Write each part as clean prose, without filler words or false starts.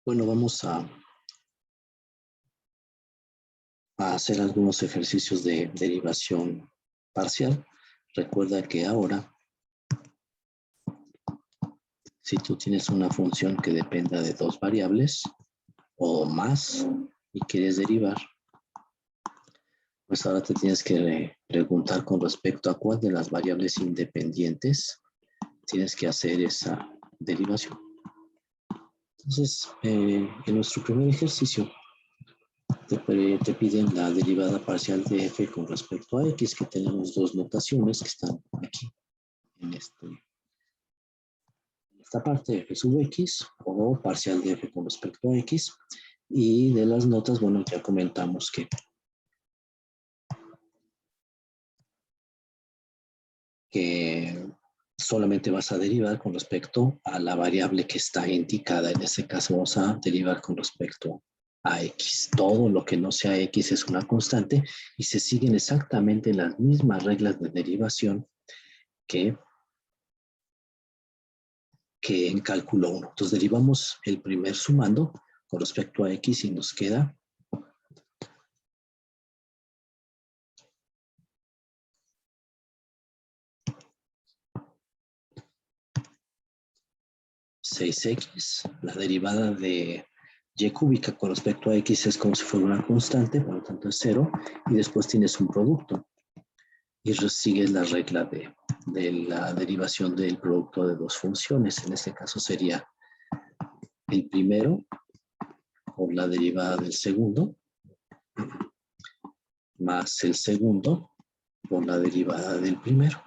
Bueno, vamos a hacer algunos ejercicios de derivación parcial. Recuerda que ahora, si tú tienes una función que dependa de dos variables o más y quieres derivar, pues ahora te tienes que preguntar con respecto a cuál de las variables independientes tienes que hacer esa derivación. Entonces, en nuestro primer ejercicio, te piden la derivada parcial de f con respecto a x, que tenemos dos notaciones que están aquí, en esta parte, f sub x, o parcial de f con respecto a x, y de las notas, bueno, ya comentamos que solamente vas a derivar con respecto a la variable que está indicada. En este caso vamos a derivar con respecto a x. Todo lo que no sea x es una constante y se siguen exactamente las mismas reglas de derivación que en cálculo 1. Entonces derivamos el primer sumando con respecto a x y nos queda 6x. La derivada de y cúbica con respecto a x es como si fuera una constante, por lo tanto es 0, y después tienes un producto. Y sigues la regla de la derivación del producto de dos funciones. En este caso sería el primero por la derivada del segundo, más el segundo por la derivada del primero.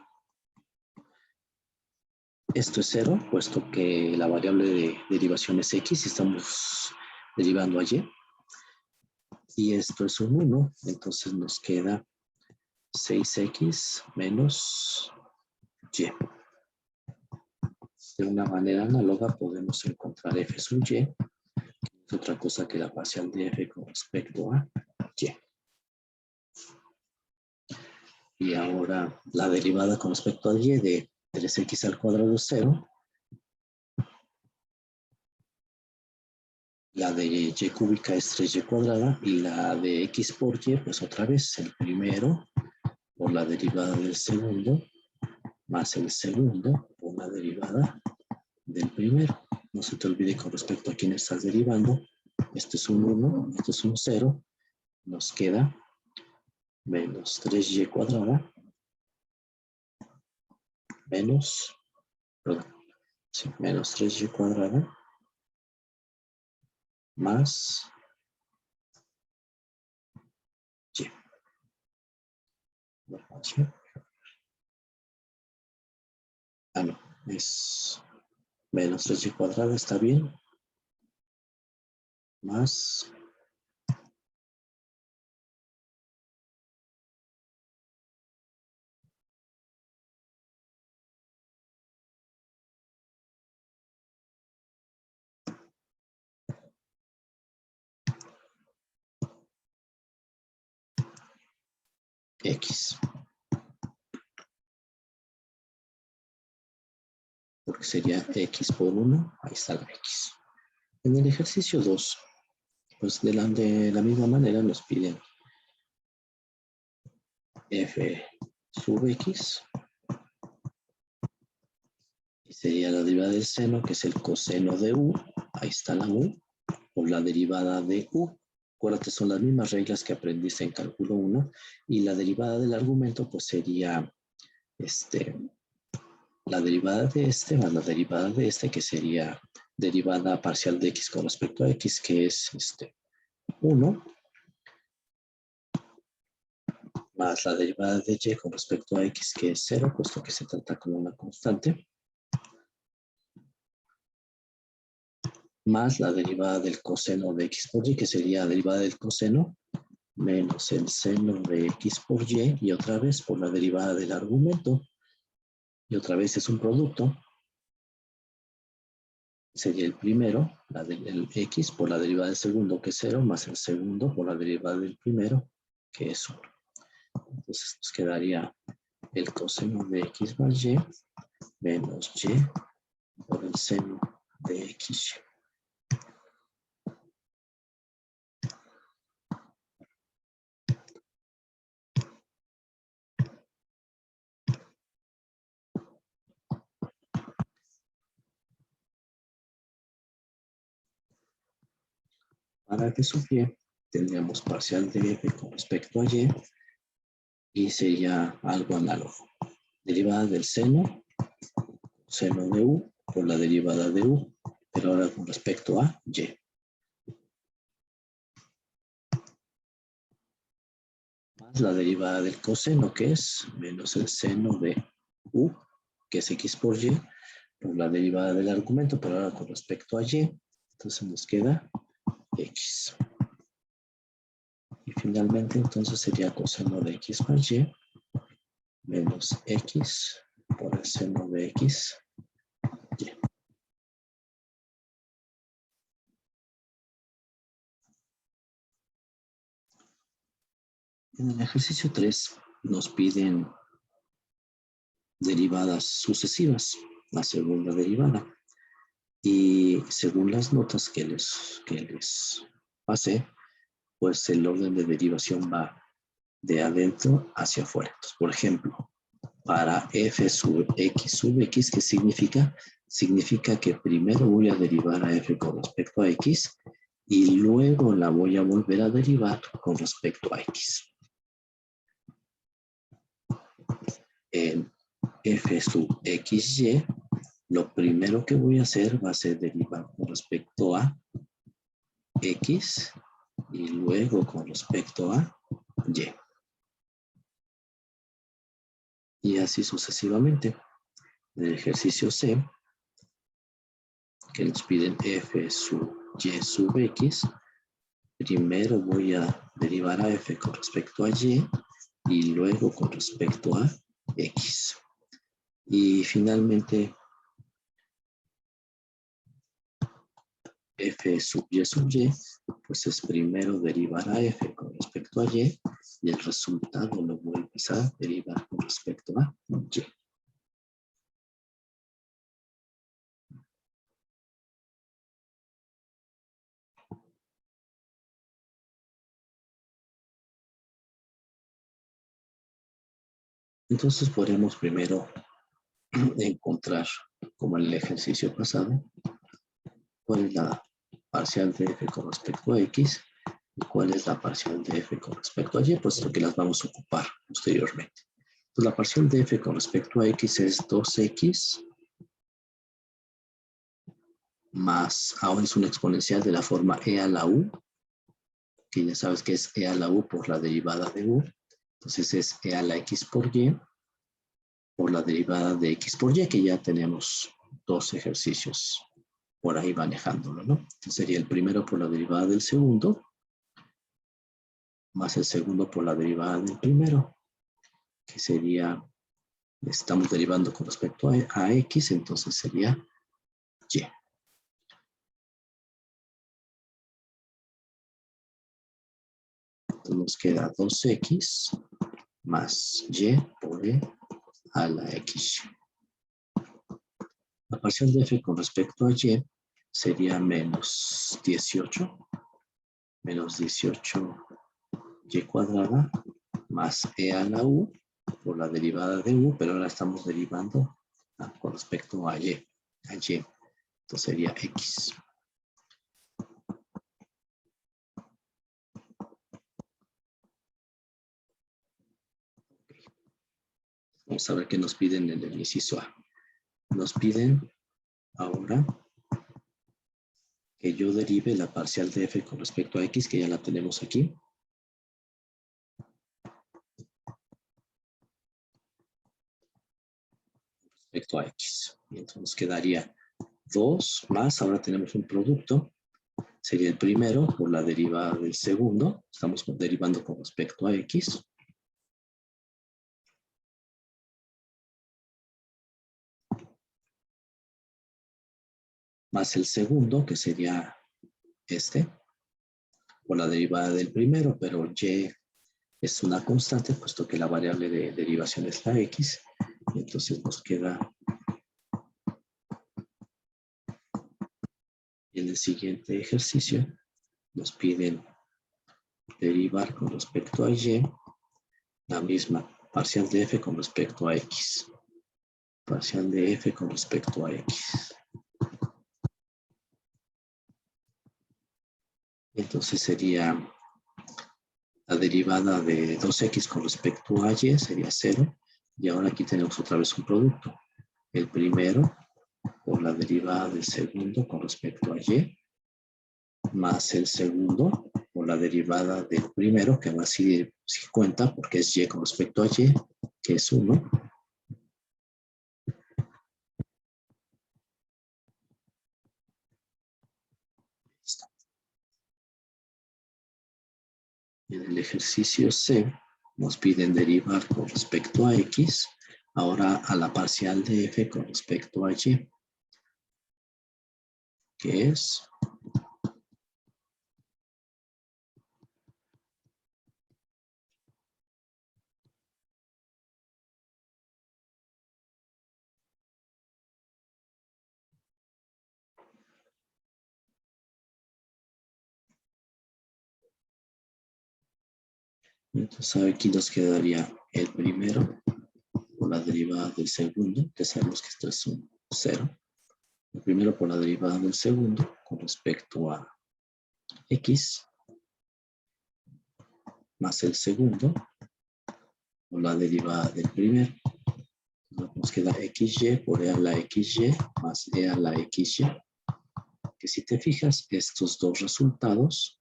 Esto es 0, puesto que la variable de derivación es x y estamos derivando a y. Y esto es un 1, entonces nos queda 6x menos y. De una manera análoga podemos encontrar f sub y, que es otra cosa que la parcial de f con respecto a y. Y ahora la derivada con respecto a y de 3x al cuadrado es 0. La de y cúbica es 3y cuadrada y la de x por y, pues otra vez el primero por la derivada del segundo más el segundo por la derivada del primero. No se te olvide con respecto a quién estás derivando. Este es un 1, esto es un 0. Nos queda menos 3y cuadrada menos, perdón, sí, menos 3y cuadrada más y. Ah, no, es menos 3y cuadrada, está bien, más x. Porque sería x por 1, ahí está la x. En el ejercicio 2, pues de la misma manera nos piden f sub x, y sería la derivada del seno, que es el coseno de u, ahí está la u, por la derivada de u. Acuérdate, son las mismas reglas que aprendiste en cálculo 1, y la derivada del argumento pues sería la derivada de este más la derivada de este, que sería derivada parcial de x con respecto a x, que es 1, más la derivada de y con respecto a x, que es 0, puesto que se trata como una constante, más la derivada del coseno de x por y, que sería la derivada del coseno, menos el seno de x por y otra vez por la derivada del argumento, y otra vez es un producto, sería el primero, el x por la derivada del segundo, que es 0, más el segundo por la derivada del primero, que es 1. Entonces nos quedaría el coseno de x más y menos y por el seno de x. Para que sub y tendríamos parcial de f con respecto a y sería algo análogo. Derivada del seno de u por la derivada de u, pero ahora con respecto a y. Más la derivada del coseno, que es menos el seno de u, que es x por y, por la derivada del argumento, pero ahora con respecto a y. Entonces nos queda x. Y finalmente entonces sería coseno de x más y menos x por el seno de x y. En el ejercicio 3 nos piden derivadas sucesivas, la segunda derivada. Y según las notas que les pasé, pues el orden de derivación va de adentro hacia afuera. Entonces, por ejemplo, para f sub x, ¿qué significa? Significa que primero voy a derivar a f con respecto a x y luego la voy a volver a derivar con respecto a x. En f sub xy, lo primero que voy a hacer va a ser derivar con respecto a x y luego con respecto a y. Y así sucesivamente. En el ejercicio C, que nos piden f sub y sub x, primero voy a derivar a f con respecto a y luego con respecto a x. Y finalmente, f sub y, pues es primero derivar a f con respecto a y el resultado lo voy a empezar a derivar con respecto a y. Entonces podremos primero encontrar, como en el ejercicio pasado, cuál es la parcial de f con respecto a x y cuál es la parcial de f con respecto a y, puesto que las vamos a ocupar posteriormente. Entonces la parcial de f con respecto a x es 2x más, ahora es una exponencial de la forma e a la u, que ya sabes que es e a la u por la derivada de u. Entonces es e a la x por y por la derivada de x por y, que ya tenemos dos ejercicios por ahí manejándolo, ¿no? Entonces sería el primero por la derivada del segundo, más el segundo por la derivada del primero, que sería, estamos derivando con respecto a x, entonces sería y. Entonces nos queda 2x más y por e a la x. La parcial de f con respecto a y sería menos 18 y cuadrada más e a la u por la derivada de u, pero ahora estamos derivando con respecto a y. Entonces sería x. Vamos a ver qué nos piden en el inciso A. Nos piden ahora que yo derive la parcial de f con respecto a x, que ya la tenemos aquí. Respecto a x. Y entonces nos quedaría 2 más, ahora tenemos un producto, sería el primero por la derivada del segundo, estamos derivando con respecto a x. Más el segundo, que sería este, por la derivada del primero, pero y es una constante, puesto que la variable de derivación es la x, y entonces nos queda En el siguiente ejercicio nos piden derivar con respecto a y la misma parcial de f con respecto a x. Parcial de f con respecto a x. Entonces sería la derivada de 2x con respecto a y sería 0. Y ahora aquí tenemos otra vez un producto. El primero por la derivada del segundo con respecto a y, más el segundo por la derivada del primero, que va a ser 50 porque es y con respecto a y, que es 1. En el ejercicio C nos piden derivar con respecto a x, ahora a la parcial de f con respecto a y, que es entonces aquí nos quedaría el primero por la derivada del segundo, que sabemos que esto es un 0. El primero por la derivada del segundo con respecto a x, más el segundo por la derivada del primero. Nos queda xy por e a la xy más e a la xy. Que si te fijas, estos dos resultados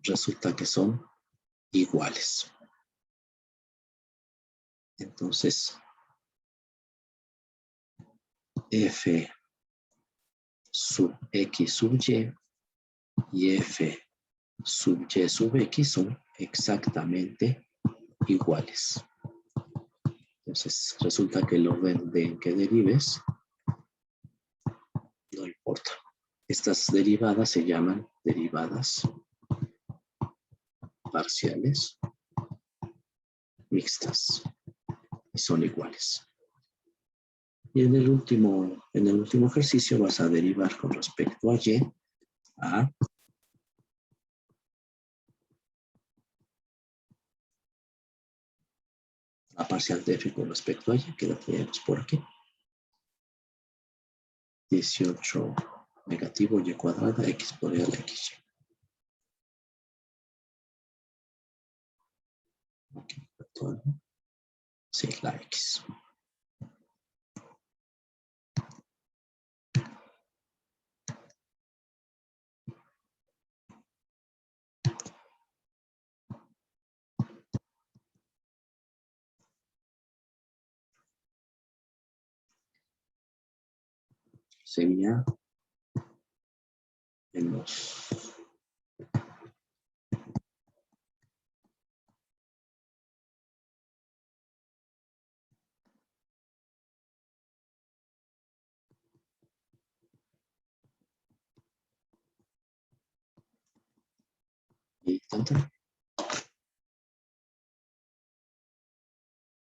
resulta que son iguales. Entonces, f sub x sub y f sub y sub x son exactamente iguales. Entonces, resulta que el orden de que derives no importa. Estas derivadas se llaman derivadas parciales mixtas y son iguales. Y en el último ejercicio vas a derivar con respecto a y a la parcial de f con respecto a y, que la tenemos por aquí. 18 negativo y cuadrada x por e a la xy. Aquí, sí, la x. Sería en los y tanto.